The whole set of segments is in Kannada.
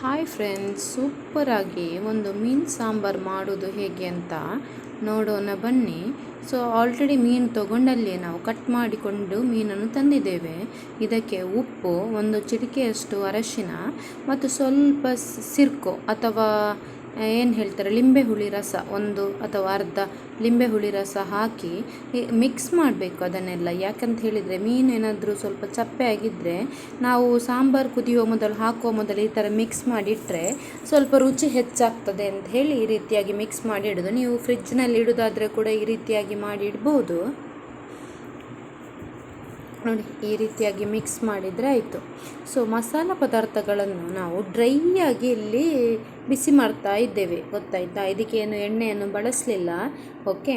ಹಾಯ್ ಫ್ರೆಂಡ್ಸ್, ಸೂಪರಾಗಿ ಒಂದು ಮೀನು ಸಾಂಬಾರು ಮಾಡೋದು ಹೇಗೆ ಅಂತ ನೋಡೋಣ ಬನ್ನಿ. ಆಲ್ರೆಡಿ ಮೀನು ತೊಗೊಂಡಲ್ಲಿ ನಾವು ಕಟ್ ಮಾಡಿಕೊಂಡು ಮೀನನ್ನು ತಂದಿದ್ದೇವೆ. ಇದಕ್ಕೆ ಉಪ್ಪು, ಒಂದು ಚಿಟಿಕೆಯಷ್ಟು ಅರಶಿನ ಮತ್ತು ಸ್ವಲ್ಪ ಸಿರ್ಕೊ ಅಥವಾ ಏನು ಹೇಳ್ತಾರೆ ಲಿಂಬೆ ಹುಳಿ ರಸ, ಒಂದು ಅಥವಾ ಅರ್ಧ ಲಿಂಬೆ ಹುಳಿ ರಸ ಹಾಕಿ ಮಿಕ್ಸ್ ಮಾಡಬೇಕು ಅದನ್ನೆಲ್ಲ. ಯಾಕಂತ ಹೇಳಿದರೆ ಮೀನು ಏನಾದರೂ ಸ್ವಲ್ಪ ಚಪ್ಪೆ ಆಗಿದ್ದರೆ ನಾವು ಸಾಂಬಾರು ಕುದಿಯುವ ಮೊದಲು ಹಾಕುವ ಮೊದಲು ಈ ಥರ ಮಿಕ್ಸ್ ಮಾಡಿಟ್ಟರೆ ಸ್ವಲ್ಪ ರುಚಿ ಹೆಚ್ಚಾಗ್ತದೆ ಅಂತ ಹೇಳಿ ಈ ರೀತಿಯಾಗಿ ಮಿಕ್ಸ್ ಮಾಡಿ ಇಡೋದು. ನೀವು ಫ್ರಿಜ್ನಲ್ಲಿ ಇಡೋದಾದರೆ ಕೂಡ ಈ ರೀತಿಯಾಗಿ ಮಾಡಿ ಇಡ್ಬೋದು. ನೋಡಿ, ಈ ರೀತಿಯಾಗಿ ಮಿಕ್ಸ್ ಮಾಡಿದರೆ ಆಯಿತು. ಮಸಾಲ ಪದಾರ್ಥಗಳನ್ನು ನಾವು ಡ್ರೈಯಾಗಿ ಇಲ್ಲಿ ಬಿಸಿ ಮಾಡ್ತಾ ಇದ್ದೇವೆ, ಗೊತ್ತಾಯ್ತಾ? ಇದಕ್ಕೇನು ಎಣ್ಣೆಯನ್ನು ಬಳಸಲಿಲ್ಲ. ಓಕೆ.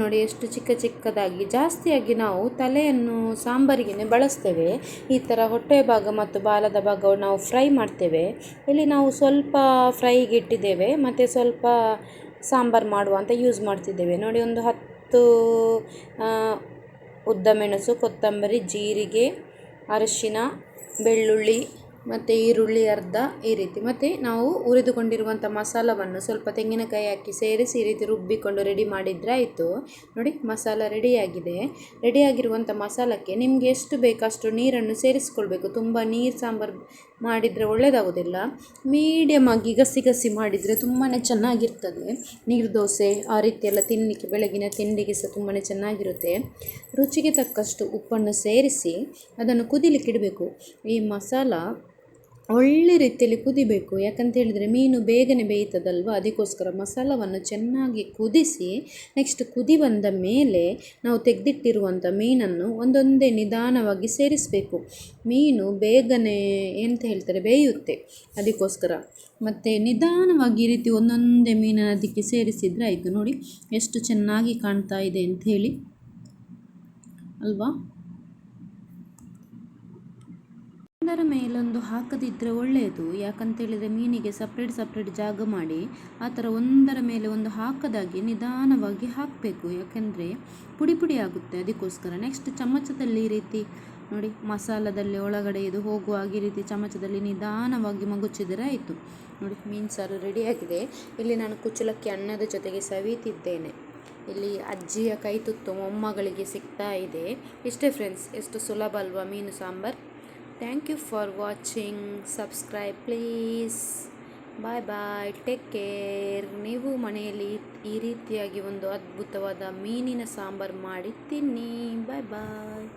ನೋಡಿ, ಎಷ್ಟು ಚಿಕ್ಕ ಚಿಕ್ಕದಾಗಿ, ಜಾಸ್ತಿಯಾಗಿ ನಾವು ತಲೆಯನ್ನು ಸಾಂಬಾರಿಗೆ ಬಳಸ್ತೇವೆ. ಈ ಥರ ಹೊಟ್ಟೆ ಭಾಗ ಮತ್ತು ಬಾಲದ ಭಾಗವನ್ನು ನಾವು ಫ್ರೈ ಮಾಡ್ತೇವೆ. ಇಲ್ಲಿ ನಾವು ಸ್ವಲ್ಪ ಫ್ರೈಗೆ ಇಟ್ಟಿದ್ದೇವೆ ಮತ್ತು ಸ್ವಲ್ಪ ಸಾಂಬಾರು ಮಾಡುವಂತ ಯೂಸ್ ಮಾಡ್ತಿದ್ದೇವೆ. ನೋಡಿ, ಒಂದು 10 ಉದ್ದ ಮೆಣಸು, ಕೊತ್ತಂಬರಿ, ಜೀರಿಗೆ, ಅರಿಶಿನ, ಬೆಳ್ಳುಳ್ಳಿ ಮತ್ತು ಈರುಳ್ಳಿ ಅರ್ಧ, ಈ ರೀತಿ. ಮತ್ತು ನಾವು ಹುರಿದುಕೊಂಡಿರುವಂಥ ಮಸಾಲವನ್ನು ಸ್ವಲ್ಪ ತೆಂಗಿನಕಾಯಿ ಹಾಕಿ ಸೇರಿಸಿ ಈ ರೀತಿ ರುಬ್ಬಿಕೊಂಡು ರೆಡಿ ಮಾಡಿದರೆ ಆಯಿತು. ನೋಡಿ, ಮಸಾಲ ರೆಡಿಯಾಗಿದೆ. ರೆಡಿಯಾಗಿರುವಂಥ ಮಸಾಲಕ್ಕೆ ನಿಮಗೆ ಎಷ್ಟು ಬೇಕಷ್ಟು ನೀರನ್ನು ಸೇರಿಸ್ಕೊಳ್ಬೇಕು. ತುಂಬ ನೀರು ಸಾಂಬಾರು ಮಾಡಿದರೆ ಒಳ್ಳೆಯದಾಗೋದಿಲ್ಲ. ಮೀಡಿಯಮ್ ಆಗಿ ಗಸಿ ಮಾಡಿದರೆ ತುಂಬಾ ಚೆನ್ನಾಗಿರ್ತದೆ. ನೀರು ದೋಸೆ ಆ ರೀತಿ ಎಲ್ಲ ತಿನ್ನಲಿಕ್ಕೆ, ಬೆಳಗಿನ ತಿಂಡಿಗೆ ಸಹ ತುಂಬಾ ಚೆನ್ನಾಗಿರುತ್ತೆ. ರುಚಿಗೆ ತಕ್ಕಷ್ಟು ಉಪ್ಪನ್ನು ಸೇರಿಸಿ ಅದನ್ನು ಕುದಿಲಿಕ್ಕೆ ಇಡಬೇಕು. ಈ ಮಸಾಲ ಒಳ್ಳೆ ರೀತಿಯಲ್ಲಿ ಕುದಿಬೇಕು. ಯಾಕಂತ ಹೇಳಿದರೆ ಮೀನು ಬೇಗನೆ ಬೇಯ್ತದಲ್ವ, ಅದಕ್ಕೋಸ್ಕರ ಮಸಾಲವನ್ನು ಚೆನ್ನಾಗಿ ಕುದಿಸಿ ನೆಕ್ಸ್ಟ್ ಕುದಿ ಬಂದ ಮೇಲೆ ನಾವು ತೆಗೆದಿಟ್ಟಿರುವಂಥ ಮೀನನ್ನು ಒಂದೊಂದೇ ನಿಧಾನವಾಗಿ ಸೇರಿಸಬೇಕು. ಮೀನು ಬೇಗನೆ ಎಂತ ಹೇಳ್ತಾರೆ ಬೇಯುತ್ತೆ, ಅದಕ್ಕೋಸ್ಕರ. ಮತ್ತು ನಿಧಾನವಾಗಿ ಈ ರೀತಿ ಒಂದೊಂದೇ ಮೀನನ್ನು ಅದಕ್ಕೆ ಸೇರಿಸಿದರೆ ಆಯಿತು. ನೋಡಿ ಎಷ್ಟು ಚೆನ್ನಾಗಿ ಕಾಣ್ತಾ ಇದೆ ಅಂತ ಹೇಳಿ ಅಲ್ವಾ? ಒಂದರ ಮೇಲೊಂದು ಹಾಕದಿದ್ದರೆ ಒಳ್ಳೆಯದು. ಯಾಕಂತೇಳಿದರೆ ಮೀನಿಗೆ ಸಪ್ರೇಟ್ ಜಾಗ ಮಾಡಿ ಆ ಥರ ಒಂದರ ಮೇಲೆ ಒಂದು ಹಾಕದಾಗಿ ನಿಧಾನವಾಗಿ ಹಾಕಬೇಕು. ಯಾಕೆಂದರೆ ಪುಡಿ ಆಗುತ್ತೆ, ಅದಕ್ಕೋಸ್ಕರ. ನೆಕ್ಸ್ಟ್ ಚಮಚದಲ್ಲಿ ಈ ರೀತಿ ನೋಡಿ, ಮಸಾಲದಲ್ಲಿ ಒಳಗಡೆ ಇದು ಹೋಗುವಾಗ ಈ ರೀತಿ ಚಮಚದಲ್ಲಿ ನಿಧಾನವಾಗಿ ಮಗುಚಿದರೆ ಆಯಿತು. ನೋಡಿ, ಮೀನು ಸಾರು ರೆಡಿಯಾಗಿದೆ. ಇಲ್ಲಿ ನಾನು ಕುಚ್ಚಲಕ್ಕಿ ಅನ್ನದ ಜೊತೆಗೆ ಸವಿತಿದ್ದೇನೆ. ಇಲ್ಲಿ ಅಜ್ಜಿಯ ಕೈ ತುತ್ತು ಮೊಮ್ಮಗಳಿಗೆ ಸಿಗ್ತಾ ಇದೆ. ಇಷ್ಟೇ ಫ್ರೆಂಡ್ಸ್, ಎಷ್ಟು ಸುಲಭ ಅಲ್ವಾ ಮೀನು sambar. Thank you for watching. Subscribe please. Bye bye. Take care. ನೀವು ಮನೆಯಲ್ಲಿ ಈ ರೀತಿಯಾಗಿ ಒಂದು ಅದ್ಭುತವಾದ ಮೀನಿನ ಸಾಂಬಾರು ಮಾಡಿ ತಿನ್ನಿ. ಬಾಯ್ ಬಾಯ್.